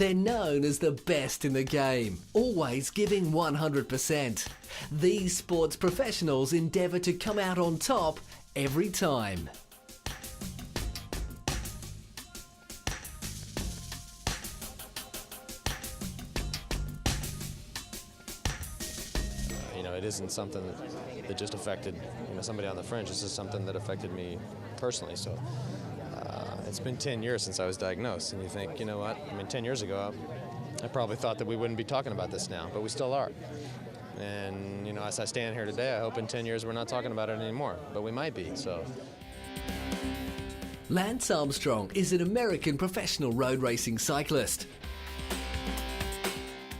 They're known as the best in the game, always giving 100%. These sports professionals endeavour to come out on top every time. It isn't something that just affected somebody on the fringe. This is something that affected me personally. So it's been 10 years since I was diagnosed, and you think, you know what? 10 years ago, I probably thought that we wouldn't be talking about this now, but we still are. And as I stand here today, I hope in 10 years we're not talking about it anymore, but we might be. So. Lance Armstrong is an American professional road racing cyclist.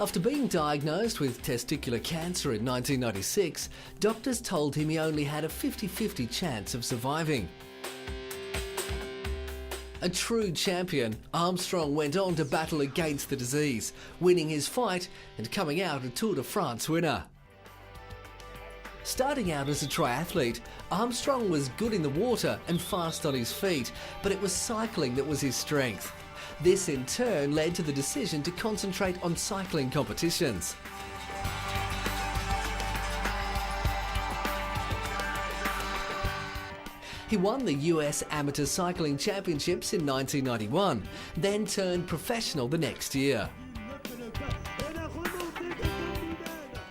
After being diagnosed with testicular cancer in 1996, doctors told him he only had a 50-50 chance of surviving. A true champion, Armstrong went on to battle against the disease, winning his fight and coming out a Tour de France winner. Starting out as a triathlete, Armstrong was good in the water and fast on his feet, but it was cycling that was his strength. This in turn led to the decision to concentrate on cycling competitions. He won the US Amateur Cycling Championships in 1991, then turned professional the next year.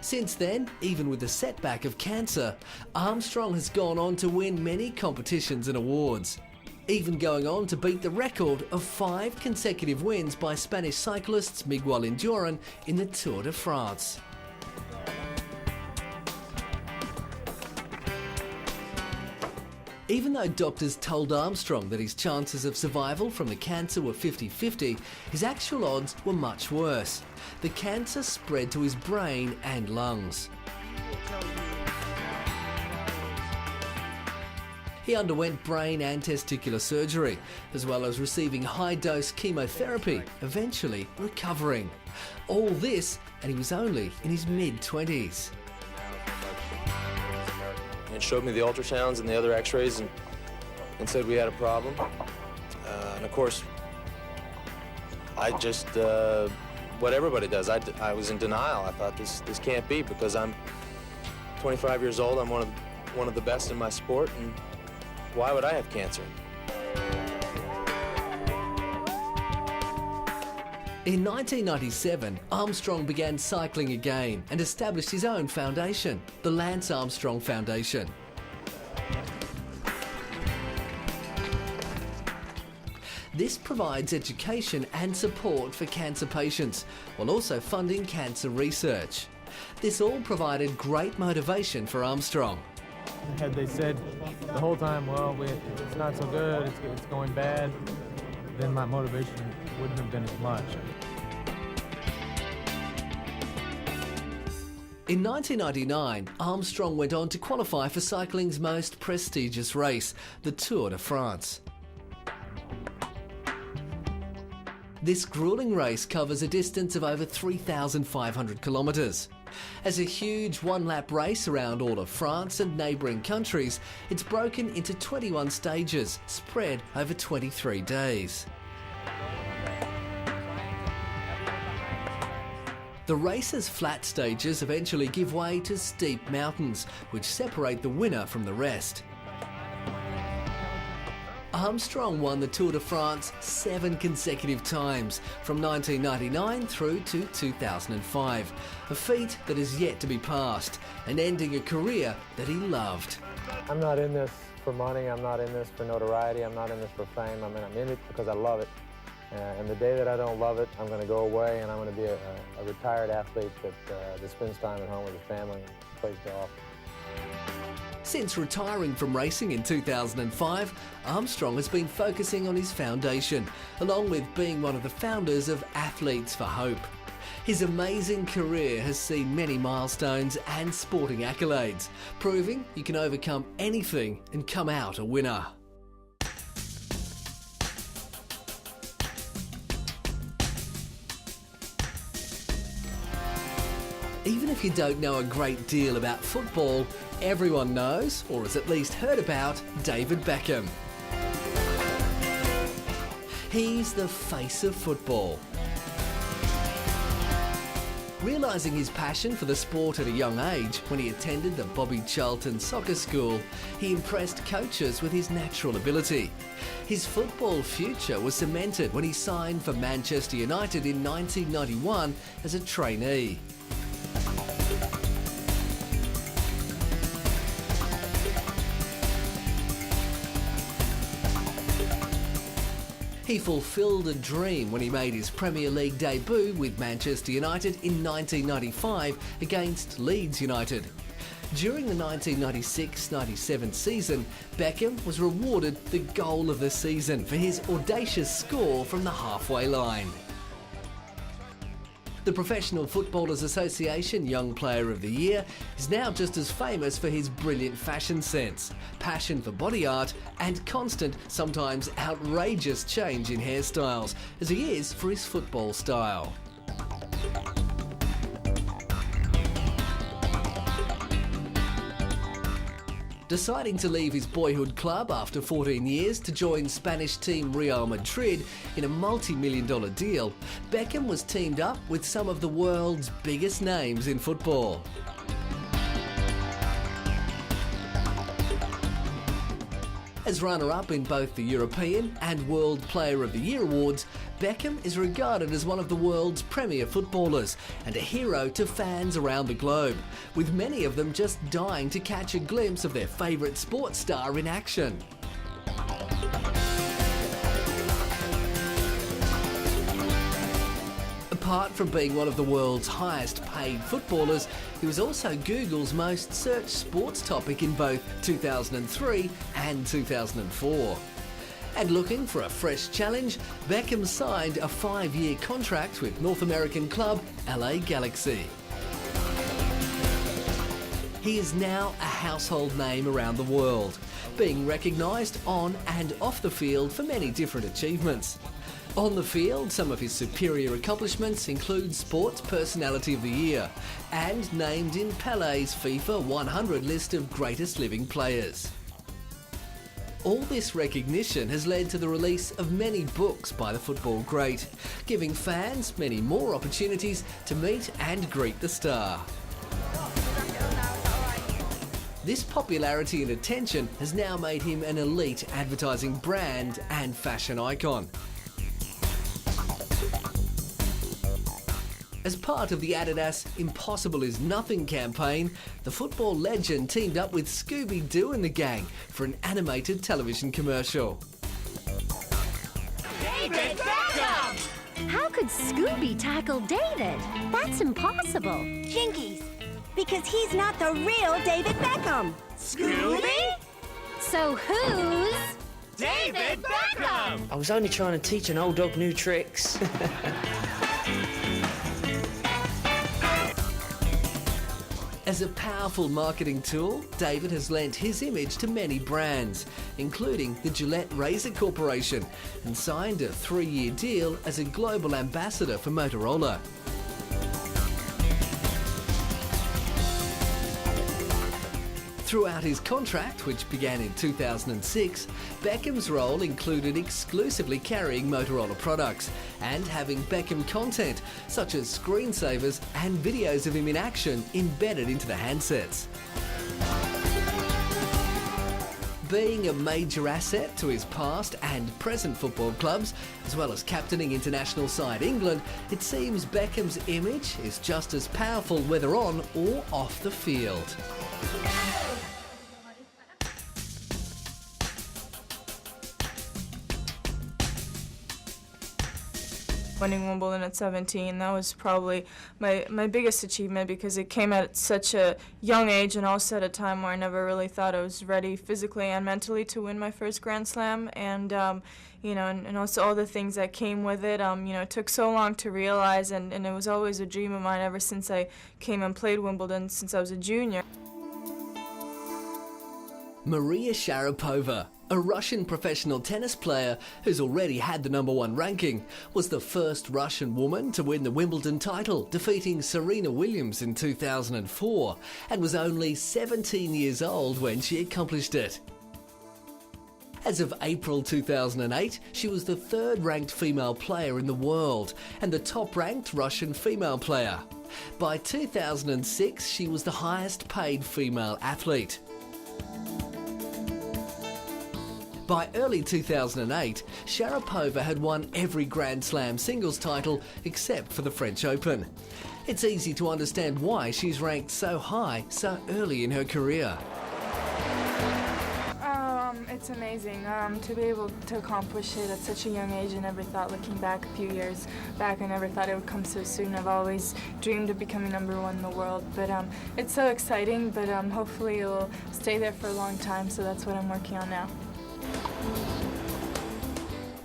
Since then, even with the setback of cancer, Armstrong has gone on to win many competitions and awards, even going on to beat the record of 5 consecutive wins by Spanish cyclists Miguel Indurain in the Tour de France. Even though doctors told Armstrong that his chances of survival from the cancer were 50-50, his actual odds were much worse. The cancer spread to his brain and lungs. He underwent brain and testicular surgery, as well as receiving high-dose chemotherapy, eventually recovering. All this, and he was only in his mid-20s. It showed me the ultrasounds and the other x-rays and said we had a problem. And of course, I just, what everybody does, I was in denial. I thought this can't be, because I'm 25 years old, I'm one of the best in my sport, and why would I have cancer? In 1997, Armstrong began cycling again and established his own foundation, the Lance Armstrong Foundation. This provides education and support for cancer patients, while also funding cancer research. This all provided great motivation for Armstrong. Had they said the whole time, well, it's not so good, it's going bad, then my motivation wouldn't have been as much. In 1999, Armstrong went on to qualify for cycling's most prestigious race, the Tour de France. This grueling race covers a distance of over 3,500 kilometres. As a huge one-lap race around all of France and neighbouring countries, it's broken into 21 stages, spread over 23 days. The race's flat stages eventually give way to steep mountains, which separate the winner from the rest. Armstrong won the Tour de France 7 consecutive times, from 1999 through to 2005, a feat that is yet to be passed, and ending a career that he loved. I'm not in this for money, I'm not in this for notoriety, I'm not in this for fame, I'm in it because I love it. And the day that I don't love it, I'm going to go away and I'm going to be a retired athlete that spends time at home with his family and plays golf. Since retiring from racing in 2005, Armstrong has been focusing on his foundation, along with being one of the founders of Athletes for Hope. His amazing career has seen many milestones and sporting accolades, proving you can overcome anything and come out a winner. Even if you don't know a great deal about football, everyone knows, or has at least heard about, David Beckham. He's the face of football. Realising his passion for the sport at a young age, when he attended the Bobby Charlton Soccer School, he impressed coaches with his natural ability. His football future was cemented when he signed for Manchester United in 1991 as a trainee. He fulfilled a dream when he made his Premier League debut with Manchester United in 1995 against Leeds United. During the 1996-97 season, Beckham was rewarded the goal of the season for his audacious score from the halfway line. The Professional Footballers Association Young Player of the Year is now just as famous for his brilliant fashion sense, passion for body art and constant, sometimes outrageous change in hairstyles as he is for his football style. Deciding to leave his boyhood club after 14 years to join Spanish team Real Madrid in a multi-million-dollar deal, Beckham was teamed up with some of the world's biggest names in football. As runner-up in both the European and World Player of the Year awards, Beckham is regarded as one of the world's premier footballers and a hero to fans around the globe, with many of them just dying to catch a glimpse of their favourite sports star in action. Apart from being one of the world's highest paid footballers, he was also Google's most searched sports topic in both 2003 and 2004. And looking for a fresh challenge, Beckham signed a 5-year contract with North American club LA Galaxy. He is now a household name around the world, being recognised on and off the field for many different achievements. On the field, some of his superior accomplishments include Sports Personality of the Year and named in Pele's FIFA 100 list of greatest living players. All this recognition has led to the release of many books by the football great, giving fans many more opportunities to meet and greet the star. This popularity and attention has now made him an elite advertising brand and fashion icon. As part of the Adidas Impossible is Nothing campaign, the football legend teamed up with Scooby-Doo and the gang for an animated television commercial. David Beckham! How could Scooby tackle David? That's impossible. Jinkies, because he's not the real David Beckham. Scooby? So who's David Beckham? I was only trying to teach an old dog new tricks. As a powerful marketing tool, David has lent his image to many brands, including the Gillette Razor Corporation, and signed a 3-year deal as a global ambassador for Motorola. Throughout his contract, which began in 2006, Beckham's role included exclusively carrying Motorola products and having Beckham content, such as screensavers and videos of him in action embedded into the handsets. Being a major asset to his past and present football clubs, as well as captaining international side England, it seems Beckham's image is just as powerful whether on or off the field. Winning Wimbledon at 17, that was probably my biggest achievement because it came at such a young age and also at a time where I never really thought I was ready physically and mentally to win my first Grand Slam. And you know, and also all the things that came with it. You know, it took so long to realize, and it was always a dream of mine ever since I came and played Wimbledon since I was a junior. Maria Sharapova, a Russian professional tennis player who's already had the #1 ranking, was the first Russian woman to win the Wimbledon title, defeating Serena Williams in 2004, and was only 17 years old when she accomplished it. As of April 2008, she was the 3rd ranked female player in the world and the top ranked Russian female player. By 2006, she was the highest paid female athlete. By early 2008, Sharapova had won every Grand Slam singles title except for the French Open. It's easy to understand why she's ranked so high so early in her career. It's amazing to be able to accomplish it at such a young age. I never thought, looking back a few years back, I never thought it would come so soon. I've always dreamed of becoming #1 in the world, but it's so exciting, but hopefully it'll stay there for a long time, so that's what I'm working on now.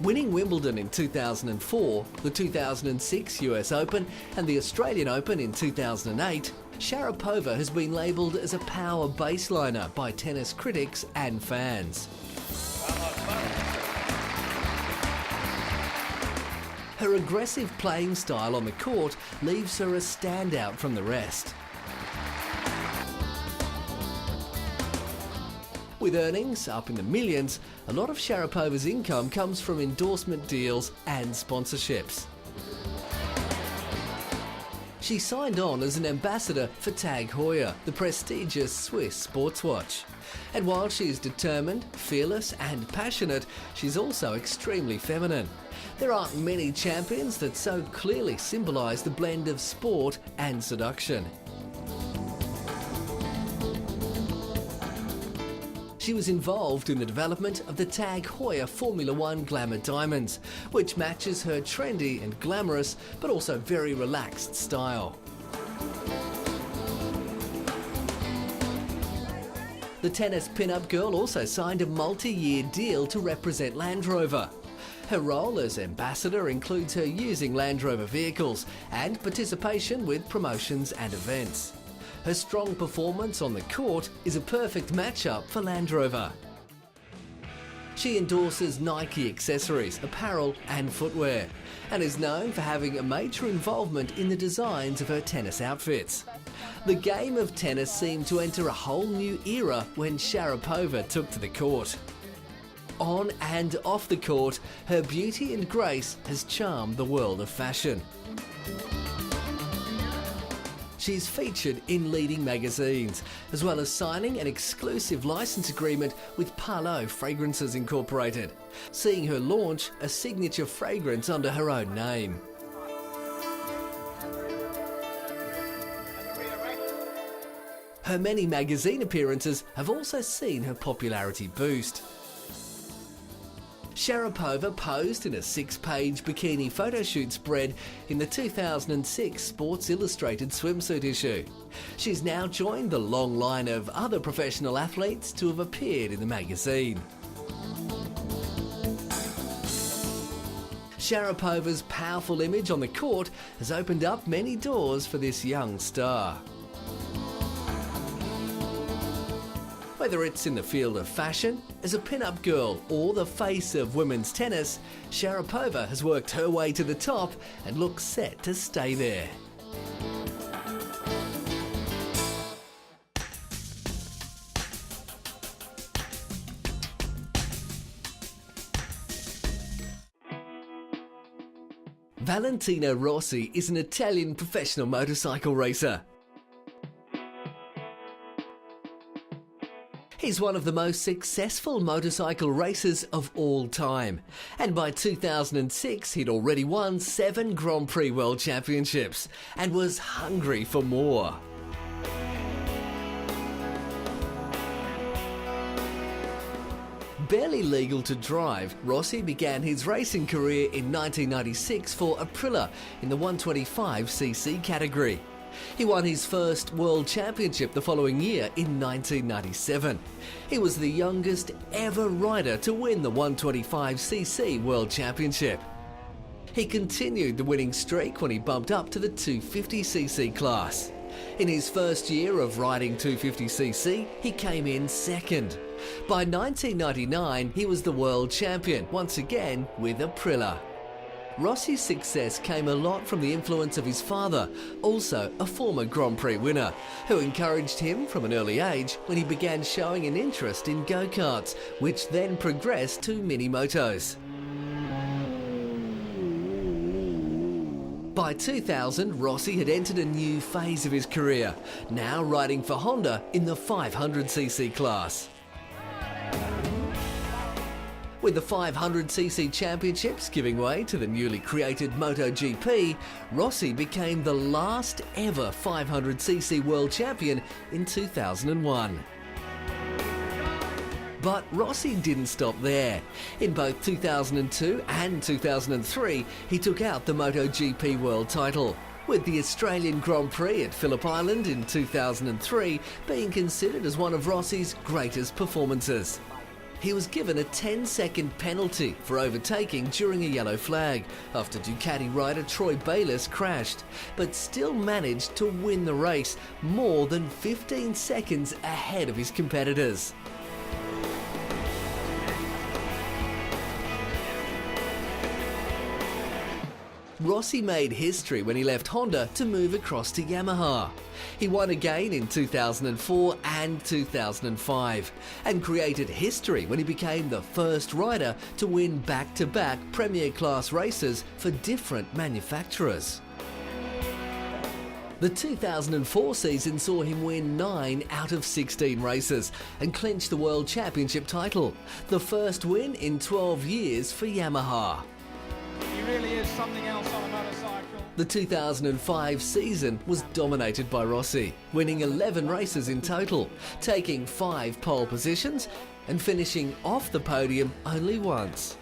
Winning Wimbledon in 2004, the 2006 US Open and the Australian Open in 2008, Sharapova has been labelled as a power baseliner by tennis critics and fans. Her aggressive playing style on the court leaves her a standout from the rest. With earnings up in the millions, a lot of Sharapova's income comes from endorsement deals and sponsorships. She signed on as an ambassador for Tag Heuer, the prestigious Swiss sports watch. And while she's determined, fearless and passionate, she's also extremely feminine. There aren't many champions that so clearly symbolise the blend of sport and seduction. She was involved in the development of the Tag Heuer Formula One Glamour Diamonds, which matches her trendy and glamorous, but also very relaxed style. The tennis pin-up girl also signed a multi-year deal to represent Land Rover. Her role as ambassador includes her using Land Rover vehicles and participation with promotions and events. Her strong performance on the court is a perfect matchup for Land Rover. She endorses Nike accessories, apparel and footwear, and is known for having a major involvement in the designs of her tennis outfits. The game of tennis seemed to enter a whole new era when Sharapova took to the court. On and off the court, her beauty and grace has charmed the world of fashion. She's featured in leading magazines, as well as signing an exclusive license agreement with Parlo Fragrances Incorporated, seeing her launch a signature fragrance under her own name. Her many magazine appearances have also seen her popularity boost. Sharapova posed in a 6-page bikini photoshoot spread in the 2006 Sports Illustrated swimsuit issue. She's now joined the long line of other professional athletes to have appeared in the magazine. Sharapova's powerful image on the court has opened up many doors for this young star. Whether it's in the field of fashion, as a pin-up girl, or the face of women's tennis, Sharapova has worked her way to the top and looks set to stay there. Valentino Rossi is an Italian professional motorcycle racer. He's one of the most successful motorcycle racers of all time, and by 2006 he'd already won 7 Grand Prix World Championships and was hungry for more. Barely legal to drive, Rossi began his racing career in 1996 for Aprilia in the 125cc category. He won his first World Championship the following year in 1997. He was the youngest ever rider to win the 125cc World Championship. He continued the winning streak when he bumped up to the 250cc class. In his first year of riding 250cc, he came in second. By 1999, he was the world champion, once again with Aprilia. Rossi's success came a lot from the influence of his father, also a former Grand Prix winner, who encouraged him from an early age when he began showing an interest in go-karts, which then progressed to mini-motos. By 2000, Rossi had entered a new phase of his career, now riding for Honda in the 500cc class. With the 500cc championships giving way to the newly created MotoGP, Rossi became the last ever 500cc world champion in 2001. But Rossi didn't stop there. In both 2002 and 2003, he took out the MotoGP world title, with the Australian Grand Prix at Phillip Island in 2003 being considered as one of Rossi's greatest performances. He was given a 10-second penalty for overtaking during a yellow flag after Ducati rider Troy Bayliss crashed, but still managed to win the race more than 15 seconds ahead of his competitors. Rossi made history when he left Honda to move across to Yamaha. He won again in 2004 and 2005 and created history when he became the first rider to win back-to-back Premier Class races for different manufacturers. The 2004 season saw him win 9 out of 16 races and clinch the World Championship title, the first win in 12 years for Yamaha. He really is something else on a motorcycle. The 2005 season was dominated by Rossi, winning 11 races in total, taking 5 pole positions and finishing off the podium only once.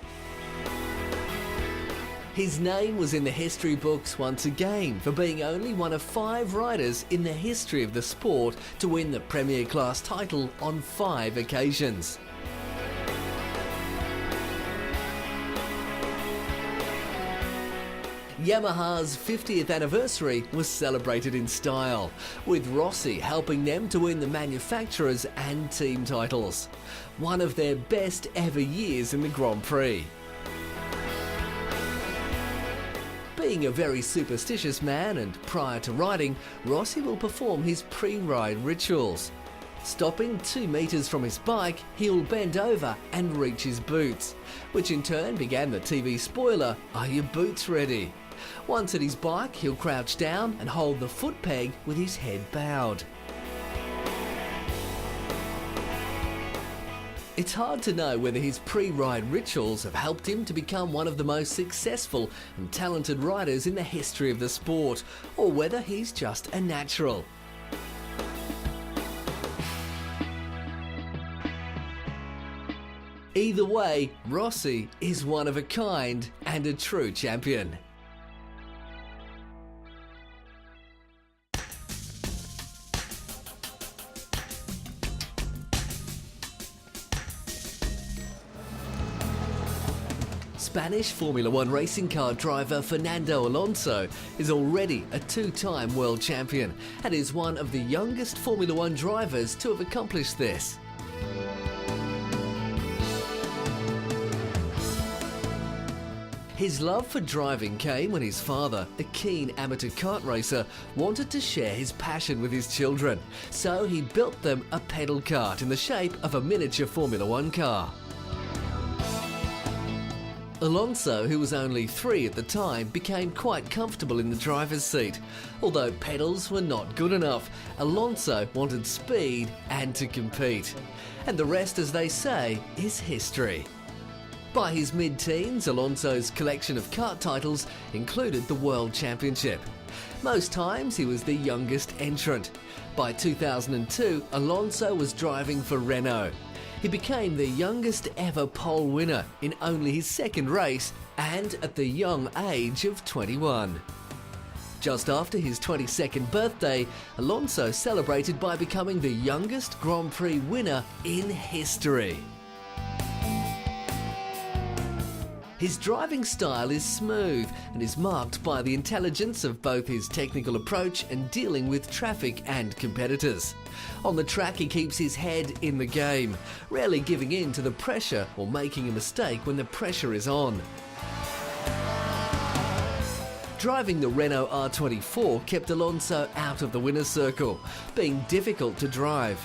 His name was in the history books once again for being only one of 5 riders in the history of the sport to win the Premier Class title on 5 occasions. Yamaha's 50th anniversary was celebrated in style, with Rossi helping them to win the manufacturers and team titles. One of their best ever years in the Grand Prix. Being a very superstitious man and prior to riding, Rossi will perform his pre-ride rituals. Stopping 2 meters from his bike, he'll bend over and reach his boots, which in turn began the TV spoiler, "Are your boots ready?" Once at his bike, he'll crouch down and hold the foot peg with his head bowed. It's hard to know whether his pre-ride rituals have helped him to become one of the most successful and talented riders in the history of the sport, or whether he's just a natural. Either way, Rossi is one of a kind and a true champion. Spanish Formula One racing car driver Fernando Alonso is already a 2-time world champion and is one of the youngest Formula One drivers to have accomplished this. His love for driving came when his father, a keen amateur kart racer, wanted to share his passion with his children, so he built them a pedal kart in the shape of a miniature Formula One car. Alonso, who was only 3 at the time, became quite comfortable in the driver's seat. Although pedals were not good enough, Alonso wanted speed and to compete. And the rest, as they say, is history. By his mid-teens, Alonso's collection of kart titles included the World Championship. Most times he was the youngest entrant. By 2002, Alonso was driving for Renault. He became the youngest ever pole winner in only his 2nd race and at the young age of 21. Just after his 22nd birthday, Alonso celebrated by becoming the youngest Grand Prix winner in history. His driving style is smooth and is marked by the intelligence of both his technical approach and dealing with traffic and competitors. On the track, he keeps his head in the game, rarely giving in to the pressure or making a mistake when the pressure is on. Driving the Renault R24 kept Alonso out of the winner's circle, being difficult to drive.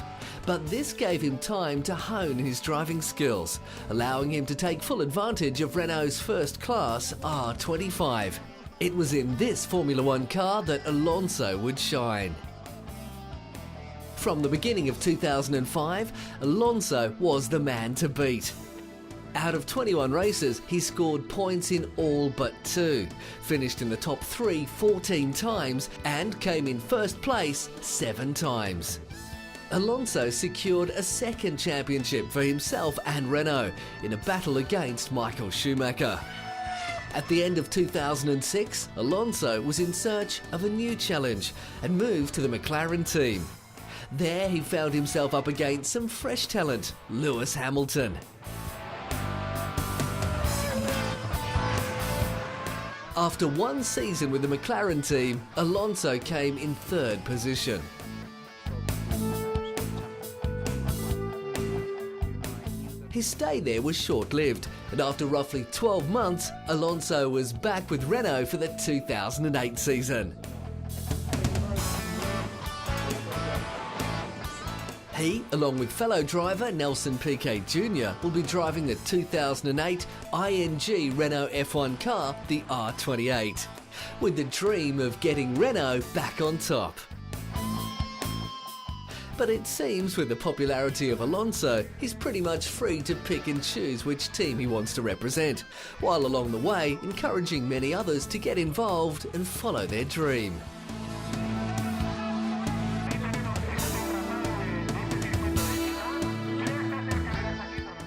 But this gave him time to hone his driving skills, allowing him to take full advantage of Renault's first-class R25. It was in this Formula One car that Alonso would shine. From the beginning of 2005, Alonso was the man to beat. Out of 21 races, he scored points in all but 2, finished in the top 3 14 times and came in first place 7 times. Alonso secured a second championship for himself and Renault in a battle against Michael Schumacher. At the end of 2006, Alonso was in search of a new challenge and moved to the McLaren team. There he found himself up against some fresh talent, Lewis Hamilton. After one season with the McLaren team, Alonso came in 3rd position. His stay there was short-lived, and after roughly 12 months, Alonso was back with Renault for the 2008 season. He, along with fellow driver Nelson Piquet Jr., will be driving the 2008 ING Renault F1 car, the R28, with the dream of getting Renault back on top. But it seems with the popularity of Alonso, he's pretty much free to pick and choose which team he wants to represent, while along the way encouraging many others to get involved and follow their dream.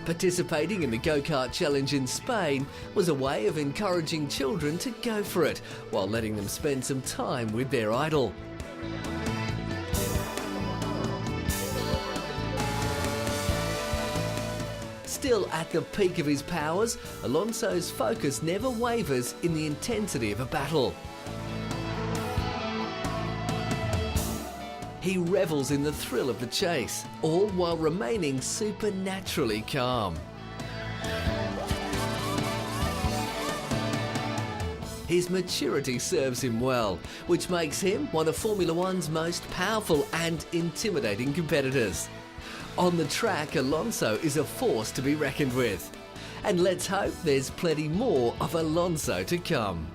Participating in the Go-Kart Challenge in Spain was a way of encouraging children to go for it, while letting them spend some time with their idol. Still at the peak of his powers, Alonso's focus never wavers in the intensity of a battle. He revels in the thrill of the chase, all while remaining supernaturally calm. His maturity serves him well, which makes him one of Formula One's most powerful and intimidating competitors. On the track, Alonso is a force to be reckoned with. And let's hope there's plenty more of Alonso to come.